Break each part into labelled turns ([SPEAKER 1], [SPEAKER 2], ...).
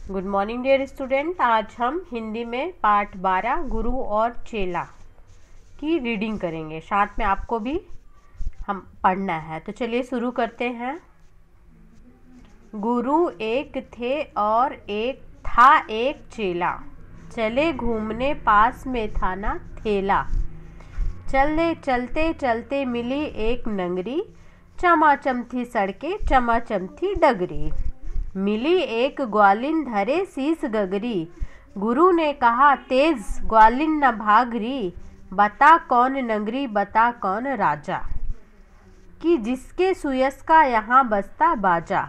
[SPEAKER 1] Good morning dear student. आज हम हिंदी में पाठ 12 गुरु और चेला की रीडिंग करेंगे। साथ में आपको भी हम पढ़ना है, तो चलिए शुरू करते हैं। गुरु एक थे और एक चेला, चले घूमने पास में था ना ठेला। चलते चलते मिली एक नगरी, चमाचम थी सड़कें चमाचम थी डगरी। मिली एक ग्वालिन धरे शीस गगरी, गुरु ने कहा तेज ग्वालिन न भागरी। बता कौन नगरी बता कौन राजा, कि जिसके सुयस का यहाँ बजता बाजा।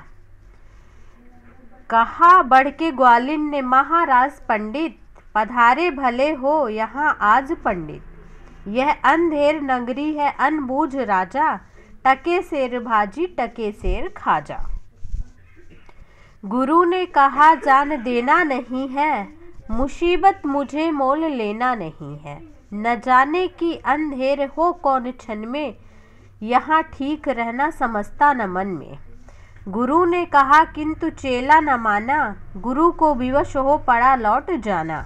[SPEAKER 1] कहा बढ़ के ग्वालिन ने महाराज पंडित, पधारे भले हो यहाँ आज पंडित। यह अंधेर नगरी है अनबूझ राजा, टके शेर भाजी टके शेर खाजा। गुरु ने कहा जान देना नहीं है, मुसीबत मुझे मोल लेना नहीं है। न जाने की अंधेर हो कौन क्षण में, यहाँ ठीक रहना समझता न मन में। गुरु ने कहा किंतु चेला न माना, गुरु को विवश हो पड़ा लौट जाना।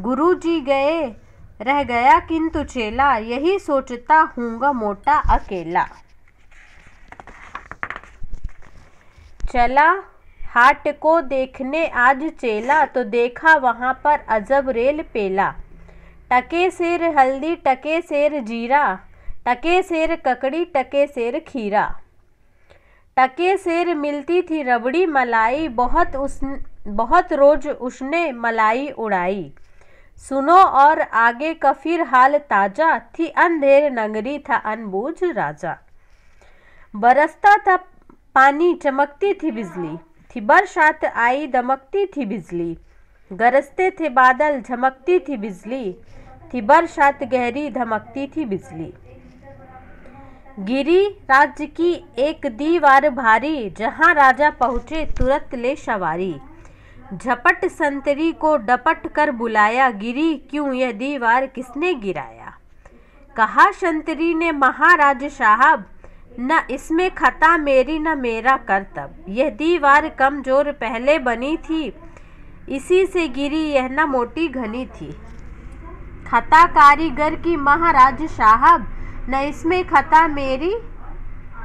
[SPEAKER 1] गुरु जी गए रह गया किंतु चेला, यही सोचता हूँगा मोटा अकेला। चला हाट को देखने आज चेला, तो देखा वहाँ पर अजब रेल पेला। टके शेर हल्दी टके शेर जीरा, टके शेर ककड़ी टके शेर खीरा। टके शेर मिलती थी रबड़ी मलाई, बहुत रोज उसने मलाई उड़ाई। सुनो और आगे का फिर हाल ताजा, थी अंधेर नगरी था अनबूझ राजा। बरसता था पानी चमकती थी बिजली, थी बरसात आई दमकती थी बिजली। गरजते थे बादल झमकती थी बिजली, थी बरसात गहरी धमकती थी बिजली। गिरी राज्य की एक दीवार भारी, जहाँ राजा पहुँचे तुरंत ले सवारी। झपट संतरी को डपट कर बुलाया, गिरी क्यों यह दीवार किसने गिराया। कहा संतरी ने महाराज साहब, न इसमें खता मेरी न मेरा करतब। यह दीवार कमजोर पहले बनी थी, इसी से गिरी यह न मोटी घनी थी। खता कारीगर की महाराज साहब, न इसमें खता मेरी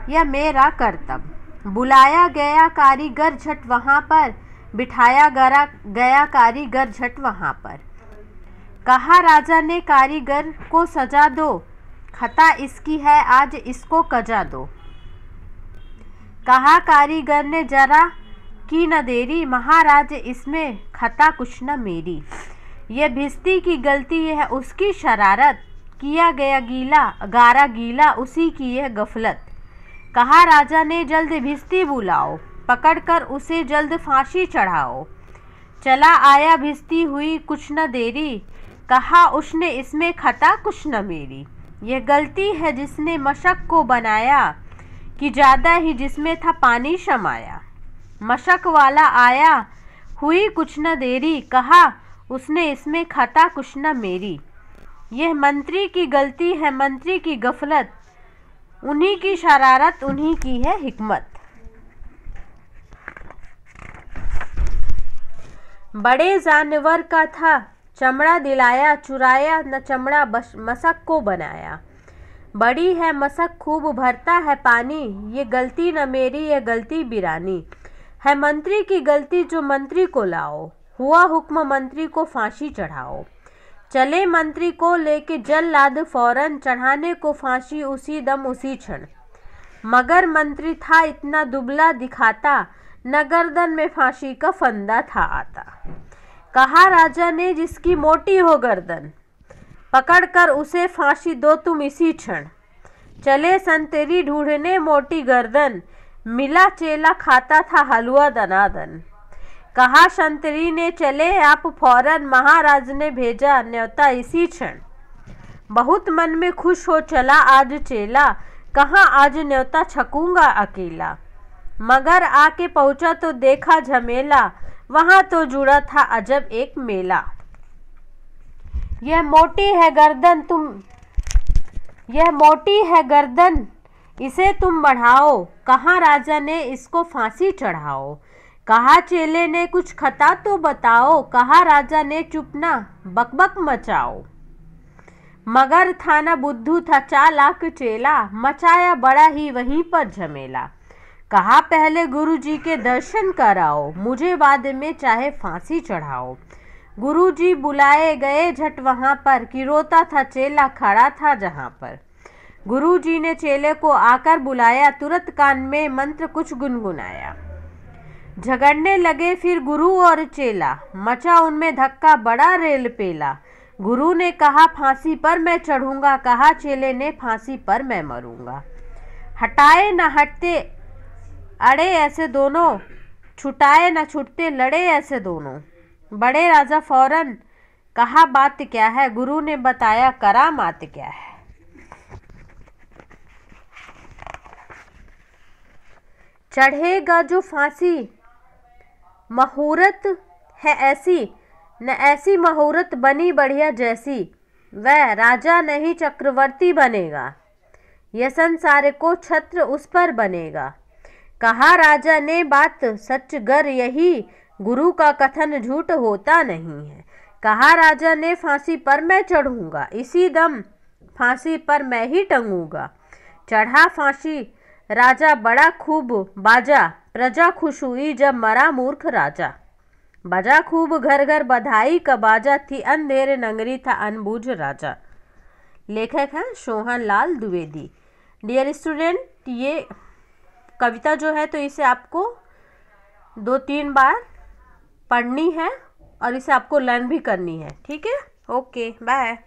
[SPEAKER 1] या मेरा करतब। बुलाया गया कारीगर झट वहाँ पर, बिठाया गया कारीगर झट वहाँ पर। कहा राजा ने कारीगर को सजा दो, खता इसकी है आज इसको कजा दो। कहा कारीगर ने जरा की न देरी, महाराज इसमें खता कुछ न मेरी। यह भिस्ती की गलती है उसकी शरारत, किया गया गीला गारा गीला उसी की यह गफलत। कहा राजा ने जल्द भिस्ती बुलाओ, पकड़कर उसे जल्द फांसी चढ़ाओ। चला आया भिस्ती हुई कुछ न देरी, कहा उसने इसमें खता कुछ न मेरी। यह गलती है जिसने मशक को बनाया, कि ज़्यादा ही जिसमें था पानी समाया। मशक वाला आया हुई कुछ न देरी, कहा उसने इसमें खता कुछ न मेरी। यह मंत्री की गलती है मंत्री की गफलत, उन्हीं की शरारत उन्हीं की है हिकमत। बड़े जानवर का था चमड़ा दिलाया, चुराया न चमड़ा मशक को बनाया। बड़ी है मशक खूब भरता है पानी, ये गलती न मेरी ये गलती बिरानी। है मंत्री की गलती जो मंत्री को लाओ, हुआ हुक्म मंत्री को फांसी चढ़ाओ। चले मंत्री को लेके जल्लाद फौरन, चढ़ाने को फांसी उसी दम उसी क्षण। मगर मंत्री था इतना दुबला दिखाता, न गर्दन में फांसी का फंदा था आता। कहा राजा ने जिसकी मोटी हो गर्दन, पकड़कर उसे फांसी दो तुम इसी क्षण। चले संतरी ढूंढने मोटी गर्दन, मिला चेला खाता था हलवा दनादन। कहा संतरी ने चले आप फौरन, महाराज ने भेजा न्योता इसी क्षण। बहुत मन में खुश हो चला आज चेला, कहाँ आज न्योता छकूंगा अकेला। मगर आके पहुँचा तो देखा झमेला, वहाँ तो जुड़ा था अजब एक मेला। यह मोटी है गर्दन इसे तुम बढ़ाओ, कहाँ राजा ने इसको फांसी चढ़ाओ। कहा चेले ने कुछ खता तो बताओ, कहा राजा ने चुप ना बकबक मचाओ। मगर था न बुद्धू था चालाक चेला, मचाया बड़ा ही वहीं पर झमेला। कहा पहले गुरु जी के दर्शन कराओ, मुझे बाद में चाहे फांसी चढ़ाओ। गुरु जी बुलाए गए झट वहां पर, कि रोता था चेला खड़ा था जहां पर। गुरु जी ने चेले को आकर बुलाया, तुरंत कान में मंत्र कुछ गुनगुनाया। झगड़ने लगे फिर गुरु और चेला, मचा उनमें धक्का बड़ा रेल पेला। गुरु ने कहा फांसी पर मैं चढ़ूंगा, कहा चेले ने फांसी पर मैं मरूंगा। हटाए न हटते अड़े ऐसे दोनों, छुटाए न छुटते लड़े ऐसे दोनों। बड़े राजा फौरन कहा बात क्या है, गुरु ने बताया करामात क्या है। चढ़ेगा जो फांसी मुहूर्त है ऐसी, न ऐसी मुहूर्त बनी बढ़िया जैसी। वह राजा नहीं चक्रवर्ती बनेगा, यह संसार को छत्र उस पर बनेगा। कहा राजा ने बात सच गर यही, गुरु का कथन झूठ होता नहीं है। कहा राजा ने फांसी पर मैं चढ़ूंगा, इसी दम फांसी पर मैं ही टंगूंगा। चढ़ा फांसी राजा बड़ा खूब बाजा, प्रजा खुश हुई जब मरा मूर्ख राजा। बजा खूब घर घर बधाई का बाजा, थी अंधेरे नगरी था अनबूझ राजा। लेखक हैं सोहन लाल द्विवेदी। डियर स्टूडेंट, ये कविता जो है तो इसे आपको 2-3 बार पढ़नी है और इसे आपको लर्न भी करनी है। ठीक है, ओके बाय।